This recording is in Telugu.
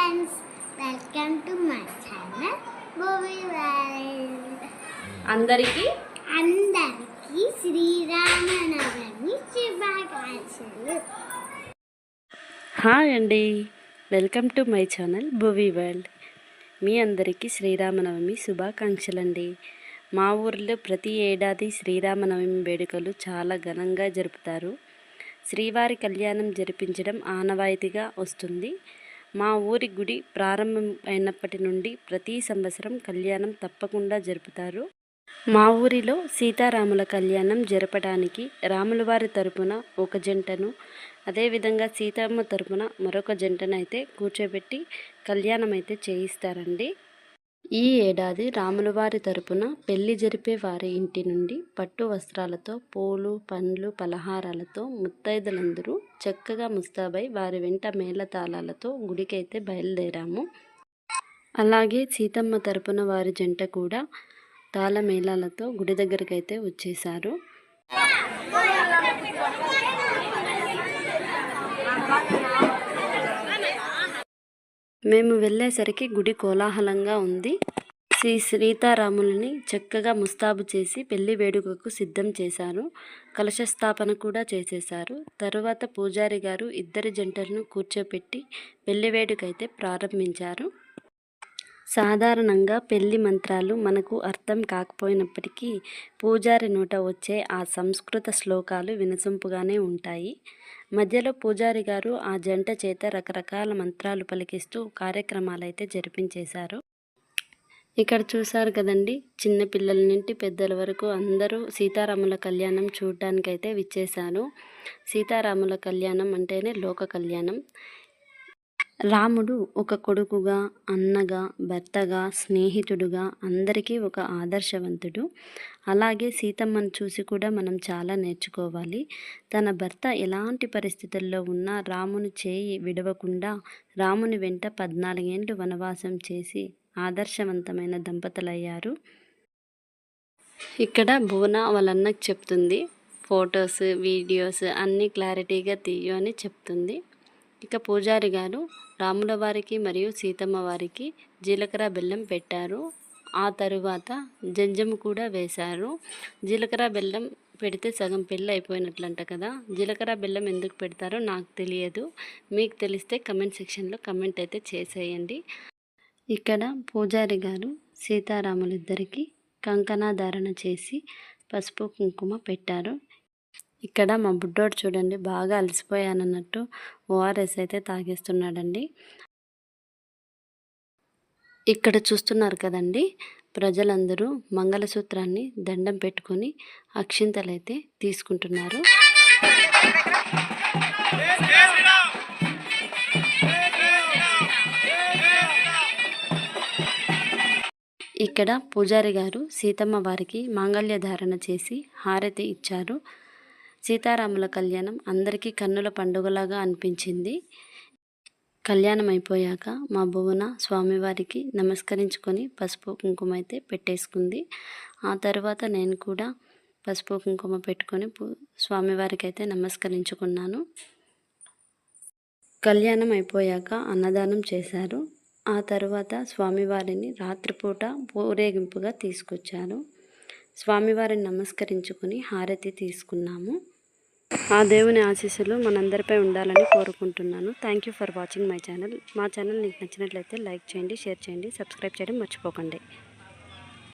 friends, welcome to my channel Movie World. అందరికీ శ్రీరామనవమి శుభాకాంక్షలు. హాయ్ అండి, welcome to my channel movie world. మీ అందరికీ శ్రీరామనవమి శుభాకాంక్షలు అండి. మా ఊరిలో ప్రతి ఏడాది శ్రీరామనవమి వేడుకలు చాలా ఘనంగా జరుపుతారు. శ్రీవారి కళ్యాణం జరిపించడం ఆనవాయితీగా వస్తుంది. మా ఊరి గుడి ప్రారంభం అయినప్పటి నుండి ప్రతి సంవత్సరం కళ్యాణం తప్పకుండా జరుపుతారు. మా ఊరిలో సీతారాముల కళ్యాణం జరపడానికి రాములవారి తరపున ఒక జంటను, అదేవిధంగా సీతమ్మ తరపున మరొక జంటను అయితే కూర్చోబెట్టి కళ్యాణం అయితే చేయిస్తారండి. ఈ ఏడాది రాములవారి తరపున పెళ్లి జరిపే వారి ఇంటి నుండి పట్టు వస్త్రాలతో, పూలు, పండ్లు, పలహారాలతో ముత్తైదులందరూ చక్కగా ముస్తాబై వారి వెంట మేళతాళాలతో గుడికైతే బయలుదేరాము. అలాగే సీతమ్మ తరపున వారి జంట కూడా తాళమేళాలతో గుడి దగ్గరకైతే వచ్చేశారు. మేము వెళ్ళేసరికి గుడి కోలాహలంగా ఉంది. సీతారాములని చక్కగా ముస్తాబు చేసి పెళ్లి వేడుకకు సిద్ధం చేశారు. కలశ స్థాపన కూడా చేసేశారు. తరువాత పూజారి గారు ఇద్దరి జంటలను కూర్చోపెట్టి పెళ్లి వేడుక అయితే ప్రారంభించారు. సాధారణంగా పెళ్లి మంత్రాలు మనకు అర్థం కాకపోయినప్పటికీ పూజారి నోట వచ్చే ఆ సంస్కృత శ్లోకాలు వినసొంపుగానే ఉంటాయి. మధ్యలో పూజారి గారు ఆ జంట చేత రకరకాల మంత్రాలు పలికిస్తూ కార్యక్రమాలైతే జరిపించేశారు. ఇక్కడ చూసారు కదండి, చిన్న పిల్లల నుండి పెద్దల వరకు అందరూ సీతారాముల కళ్యాణం చూడడానికైతే విచ్చేశారు. సీతారాముల కళ్యాణం అంటేనే లోక కళ్యాణం. రాముడు ఒక కొడుకుగా, అన్నగా, భర్తగా, స్నేహితుడుగా అందరికీ ఒక ఆదర్శవంతుడు. అలాగే సీతమ్మను చూసి కూడా మనం చాలా నేర్చుకోవాలి. తన భర్త ఎలాంటి పరిస్థితుల్లో ఉన్నా రాముని చేయి విడవకుండా రాముని వెంట 14 ఏళ్ళు వనవాసం చేసి ఆదర్శవంతమైన దంపతులయ్యారు. ఇక్కడ భువన వాళ్ళ అన్నకు చెప్తుంది, ఫొటోస్, వీడియోస్ అన్నీ క్లారిటీగా తీయు అని చెప్తుంది. ఇక పూజారి గారు రాముల వారికి మరియు సీతమ్మ వారికి జీలకర్ర బెల్లం పెట్టారు. ఆ తరువాత జంజం కూడా వేశారు. జీలకర్ర బెల్లం పెడితే సగం పెళ్ళి అయిపోయినట్లంట కదా. జీలకర్ర బెల్లం ఎందుకు పెడతారో నాకు తెలియదు. మీకు తెలిస్తే కమెంట్ సెక్షన్లో కమెంట్ అయితే చేసేయండి. ఇక్కడ పూజారి గారు సీతారాములిద్దరికీ కంకణధారణ చేసి పసుపు కుంకుమ పెట్టారు. ఇక్కడ మా బుడ్డోడు చూడండి, బాగా అలసిపోయానన్నట్టు ఓఆర్ఎస్ అయితే తాగేస్తున్నాడండి. ఇక్కడ చూస్తున్నారు కదండి, ప్రజలందరూ మంగళసూత్రాన్ని దండం పెట్టుకొని అక్షింతలైతే తీసుకుంటున్నారు. ఇక్కడ పూజారి గారు సీతమ్మ వారికి మాంగళ్య ధారణ చేసి హారతి ఇచ్చారు. సీతారాముల కళ్యాణం అందరికీ కన్నుల పండుగలాగా అనిపించింది. కళ్యాణం అయిపోయాక మా భువన స్వామివారికి నమస్కరించుకొని పసుపు కుంకుమ అయితే పెట్టేసుకుంది. ఆ తర్వాత నేను కూడా పసుపు కుంకుమ పెట్టుకొని స్వామివారికి అయితే నమస్కరించుకున్నాను. కళ్యాణం అయిపోయాక అన్నదానం చేశారు. ఆ తర్వాత స్వామివారిని రాత్రిపూట ఊరేగింపుగా తీసుకొచ్చారు. స్వామివారిని నమస్కరించుకొని హారతి తీసుకున్నాము. ఆ దేవుని ఆశీస్సులు మనందరిపై ఉండాలని కోరుకుంటున్నాను. Thank you for watching my channel. మా ఛానల్ మీకు నచ్చినట్లయితే లైక్ చేయండి, షేర్ చేయండి, సబ్స్క్రైబ్ చేయడం మర్చిపోకండి.